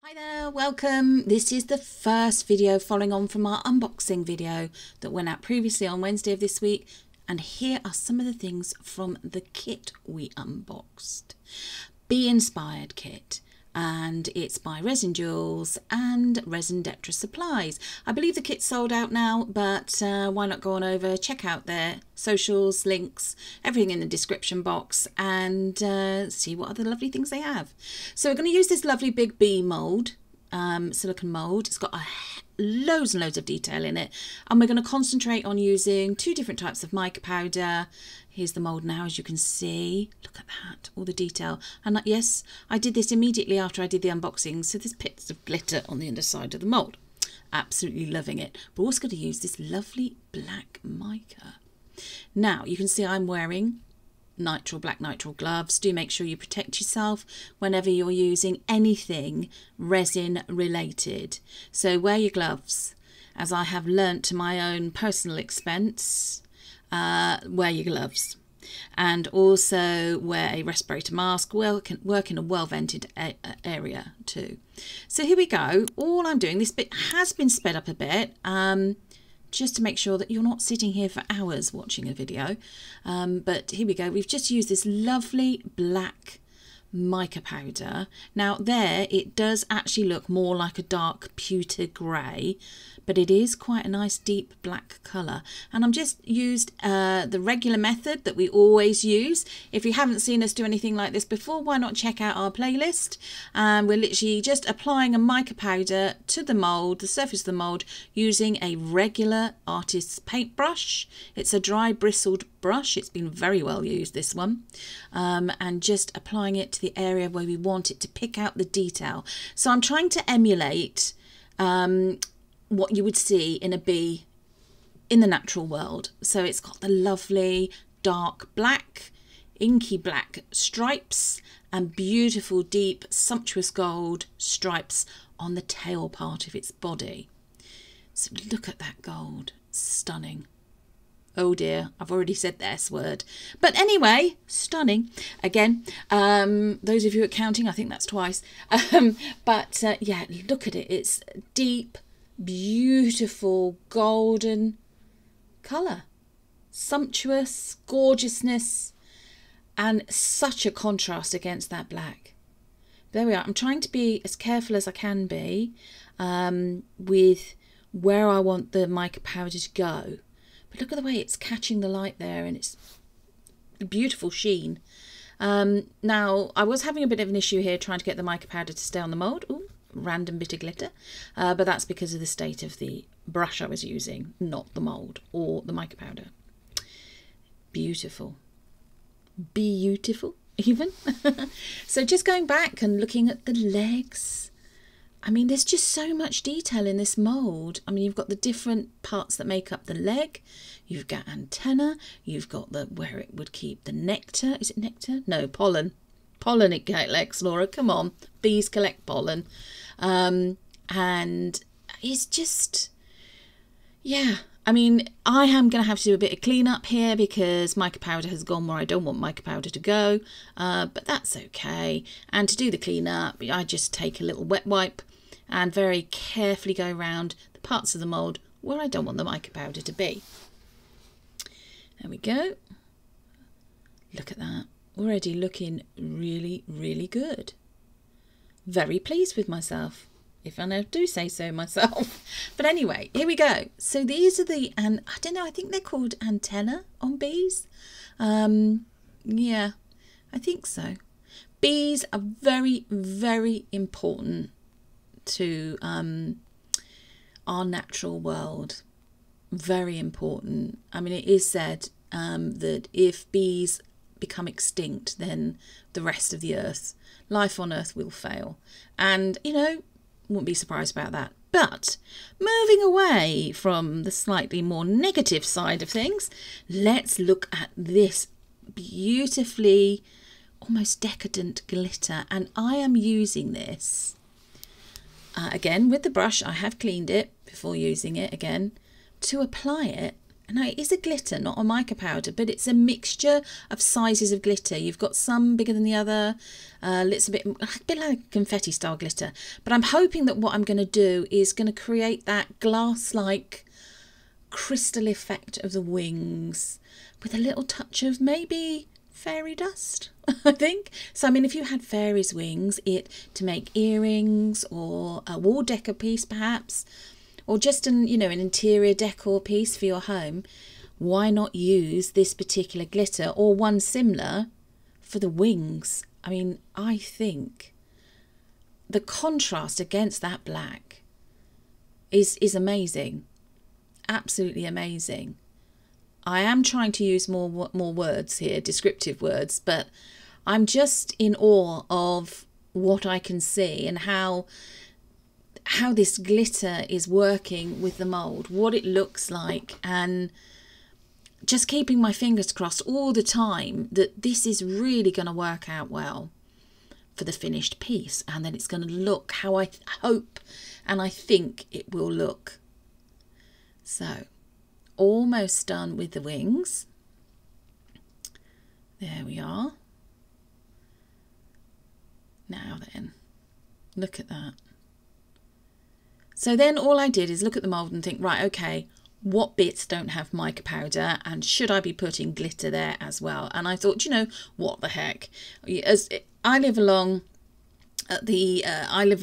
Hi there, welcome. This is the first video following on from our unboxing video that went out previously on Wednesday of this week, and here are some of the things from the kit we unboxed. Be Inspired kit, and it's by Resin Jewels and Resin Detra Supplies. I believe the kit's sold out now, but why not go on over, check out their socials, links, everything in the description box, and see what other lovely things they have. So we're going to use this lovely big bee mould, silicone mould. It's got loads and loads of detail in it, and we're going to concentrate on using two different types of mica powder. Here's the mould now, as you can see. Look at that, all the detail. And yes, I did this immediately after I did the unboxing, so there's bits of glitter on the underside of the mould. Absolutely loving it. We're also going to use this lovely black mica. Now, you can see I'm wearing black nitrile gloves. Do make sure you protect yourself whenever you're using anything resin related. So wear your gloves. As I have learnt to my own personal expense, wear your gloves, and also wear a respirator mask. Work in a well-vented area too. So here we go. All I'm doing, this bit has been sped up a bit, just to make sure that you're not sitting here for hours watching a video. But here we go. We've just used this lovely black mica powder. Now there, it does actually look more like a dark pewter grey, but it is quite a nice deep black colour. And I'm just used the regular method that we always use. If you haven't seen us do anything like this before, why not check out our playlist? We're literally just applying a mica powder to the mould, the surface of the mould, using a regular artist's paintbrush. It's a dry bristled brush. It's been very well used, this one. And just applying it to the area where we want it to pick out the detail. So I'm trying to emulate what you would see in a bee in the natural world. So it's got the lovely dark black, inky black stripes and beautiful deep sumptuous gold stripes on the tail part of its body. So look at that gold, stunning. Oh dear, I've already said the S word. But anyway, stunning. Again, those of you at counting, I think that's twice. Yeah, look at it. It's deep, beautiful, golden colour. Sumptuous, gorgeousness, and such a contrast against that black. There we are. I'm trying to be as careful as I can be with where I want the mica powder to go. But look at the way it's catching the light there, and it's a beautiful sheen. Now, I was having a bit of an issue here trying to get the mica powder to stay on the mould. Ooh, random bit of glitter. But that's because of the state of the brush I was using, not the mould or the mica powder. Beautiful. Beautiful, even. So just going back and looking at the legs. I mean, there's just so much detail in this mould. I mean, you've got the different parts that make up the leg. You've got antenna. You've got the where it would keep the nectar. Is it nectar? No, pollen. Pollen it collects, Laura. Come on. Bees collect pollen. And it's just, yeah. I mean, I am going to have to do a bit of clean up here because mica powder has gone where I don't want mica powder to go. But that's okay. And to do the clean up, I just take a little wet wipe and very carefully go around the parts of the mould where I don't want the mica powder to be. There we go. Look at that. Already looking really, really good. Very pleased with myself, if I do say so myself. But anyway, here we go. So these are the, and I don't know, I think they're called antenna on bees. Yeah, I think so. Bees are very, very important to our natural world. Very important. I mean, it is said that if bees become extinct, then the rest of the earth, life on earth will fail. And, you know, wouldn't be surprised about that. But moving away from the slightly more negative side of things, let's look at this beautifully almost decadent glitter. And I am using this again with the brush. I have cleaned it before using it again to apply it No, it is a glitter, not a mica powder, but it's a mixture of sizes of glitter. You've got some bigger than the other. It's a bit like confetti style glitter. But I'm hoping that what I'm going to do is going to create that glass-like crystal effect of the wings with a little touch of maybe fairy dust, I think. So, I mean, if you had fairies' wings, to make earrings or a wall decor piece perhaps, or just an interior decor piece for your home, why not use this particular glitter or one similar for the wings? I mean, I think the contrast against that black is amazing. Absolutely amazing. I am trying to use more words here, descriptive words, but I'm just in awe of what I can see and how this glitter is working with the mould, what it looks like, and just keeping my fingers crossed all the time that this is really going to work out well for the finished piece, and then it's going to look how I hope and I think it will look. So, almost done with the wings. There we are. Now then, look at that. So then all I did is look at the mould and think, right, okay, what bits don't have mica powder, and should I be putting glitter there as well? And I thought, what the heck? As I live along I live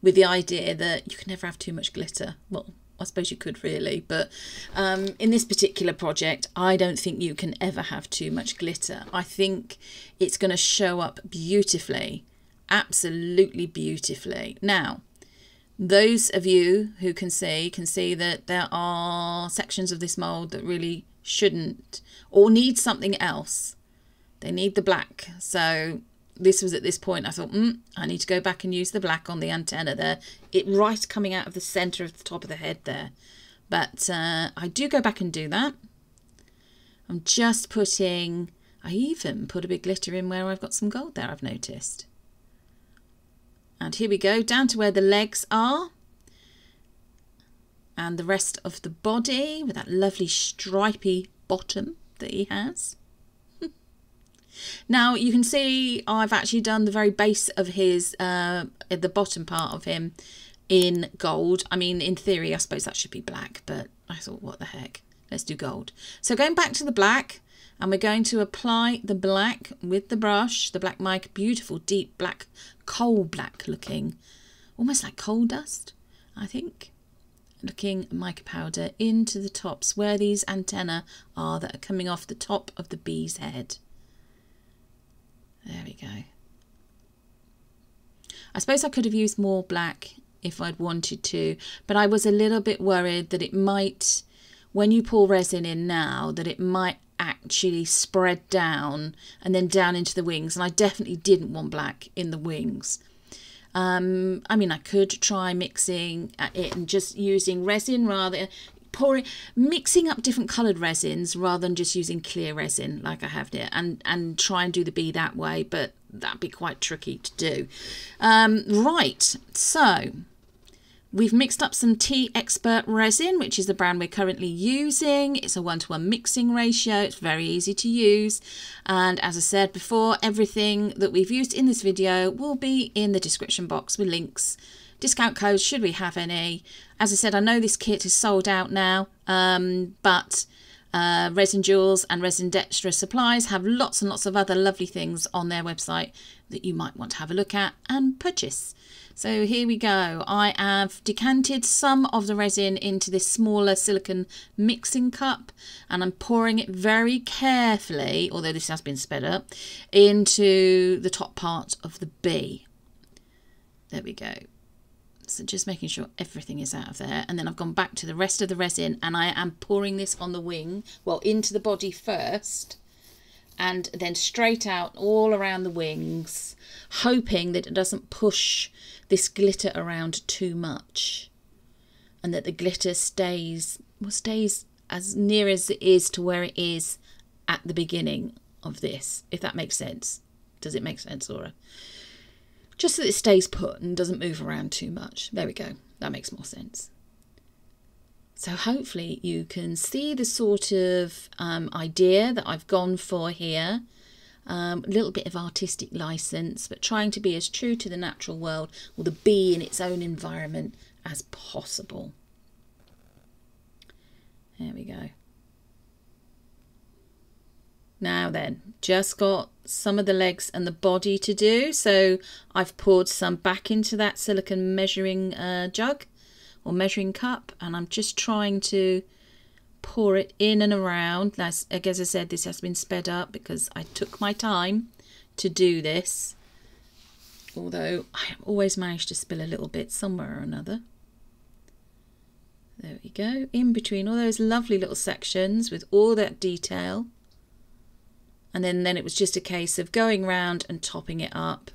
with the idea that you can never have too much glitter. Well, I suppose you could really, but in this particular project, I don't think you can ever have too much glitter. I think it's going to show up beautifully, absolutely beautifully. Now, those of you who can see that there are sections of this mould that really shouldn't or need something else. They need the black. So this was at this point I thought, I need to go back and use the black on the antenna there. It right coming out of the centre of the top of the head there. But I do go back and do that. I'm just putting, I even put a bit glitter in where I've got some gold there, I've noticed. And here we go, down to where the legs are. And the rest of the body with that lovely stripy bottom that he has. Now you can see I've actually done the very base of his, the bottom part of him in gold. I mean, in theory, I suppose that should be black, but I thought, what the heck, let's do gold. So going back to the black, and we're going to apply the black with the brush, the black mica, beautiful, deep black, coal black looking, almost like coal dust, I think, looking mica powder into the tops where these antennae are that are coming off the top of the bee's head. There we go. I suppose I could have used more black if I'd wanted to, but I was a little bit worried that it might, when you pour resin in now, that it might actually spread down and then down into the wings, and I definitely didn't want black in the wings. I mean, I could try mixing it and just using resin mixing up different coloured resins rather than just using clear resin like I have here, and try and do the bee that way, but that'd be quite tricky to do. Right, so we've mixed up some Tea Expert resin, which is the brand we're currently using. It's a 1-to-1 mixing ratio. It's very easy to use. And as I said before, everything that we've used in this video will be in the description box with links, discount codes should we have any. As I said, I know this kit is sold out now, but Resin Jewels and Resin Dextra Supplies have lots and lots of other lovely things on their website that you might want to have a look at and purchase. So here we go. I have decanted some of the resin into this smaller silicone mixing cup, and I'm pouring it very carefully, although this has been sped up, into the top part of the bee. There we go. So just making sure everything is out of there, and then I've gone back to the rest of the resin, and I am pouring this on the wing, well, into the body first, and then straight out all around the wings, hoping that it doesn't push this glitter around too much, and that the glitter stays as near as it is to where it is at the beginning of this, if that makes sense. Does it make sense, Laura? Just so that it stays put and doesn't move around too much. There we go. That makes more sense. So hopefully you can see the sort of idea that I've gone for here. A little bit of artistic license, but trying to be as true to the natural world, or the bee in its own environment, as possible. There we go. Now then, just got some of the legs and the body to do. So I've poured some back into that silicone measuring jug or measuring cup, and I'm just trying to pour it in and around. As I said, this has been sped up because I took my time to do this, although I always managed to spill a little bit somewhere or another. There we go, in between all those lovely little sections with all that detail. And then it was just a case of going round and topping it up,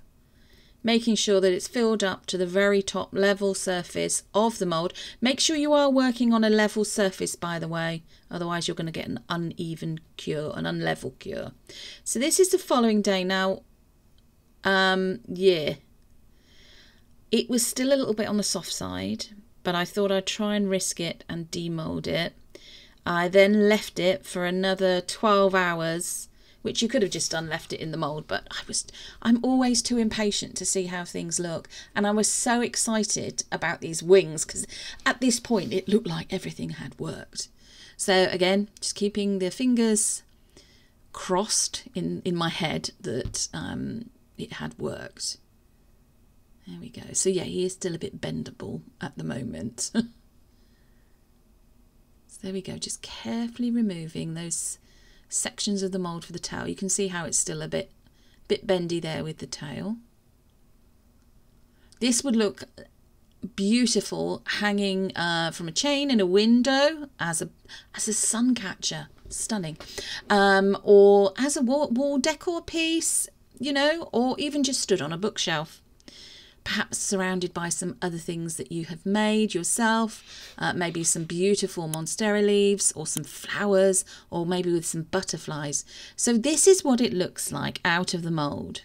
making sure that it's filled up to the very top level surface of the mould. Make sure you are working on a level surface, by the way, otherwise you're going to get an uneven cure, an unlevel cure. So this is the following day. Now, yeah, it was still a little bit on the soft side, but I thought I'd try and risk it and demold it. I then left it for another 12 hours, which you could have just done, left it in the mould, but I'm always too impatient to see how things look. And I was so excited about these wings because at this point it looked like everything had worked. So again, just keeping the fingers crossed in my head that it had worked. There we go. So yeah, he is still a bit bendable at the moment. So there we go, just carefully removing those sections of the mould for the tail. You can see how it's still a bit bendy there with the tail. This would look beautiful hanging from a chain in a window as a sun catcher. Stunning. Or as a wall decor piece, you know, or even just stood on a bookshelf. Perhaps surrounded by some other things that you have made yourself, maybe some beautiful monstera leaves or some flowers, or maybe with some butterflies. So this is what it looks like out of the mould.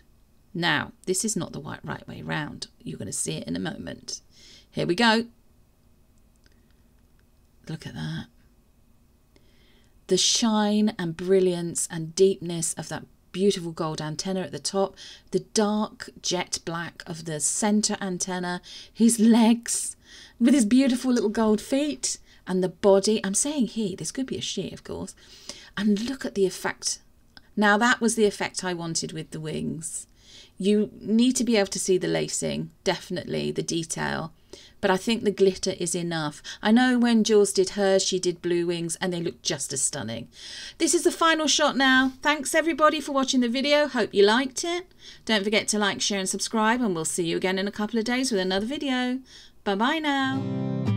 Now, this is not the right way round. You're going to see it in a moment. Here we go. Look at that. The shine and brilliance and deepness of that beautiful gold antenna at the top, the dark jet black of the center antenna, his legs with his beautiful little gold feet, and the body. I'm saying he, this could be a she, of course. And look at the effect. Now that was the effect I wanted with the wings. You need to be able to see the lacing, definitely, the detail. But I think the glitter is enough. I know when Jules did hers, she did blue wings and they look just as stunning. This is the final shot now. Thanks everybody for watching the video. Hope you liked it. Don't forget to like, share and subscribe, and we'll see you again in a couple of days with another video. Bye bye now.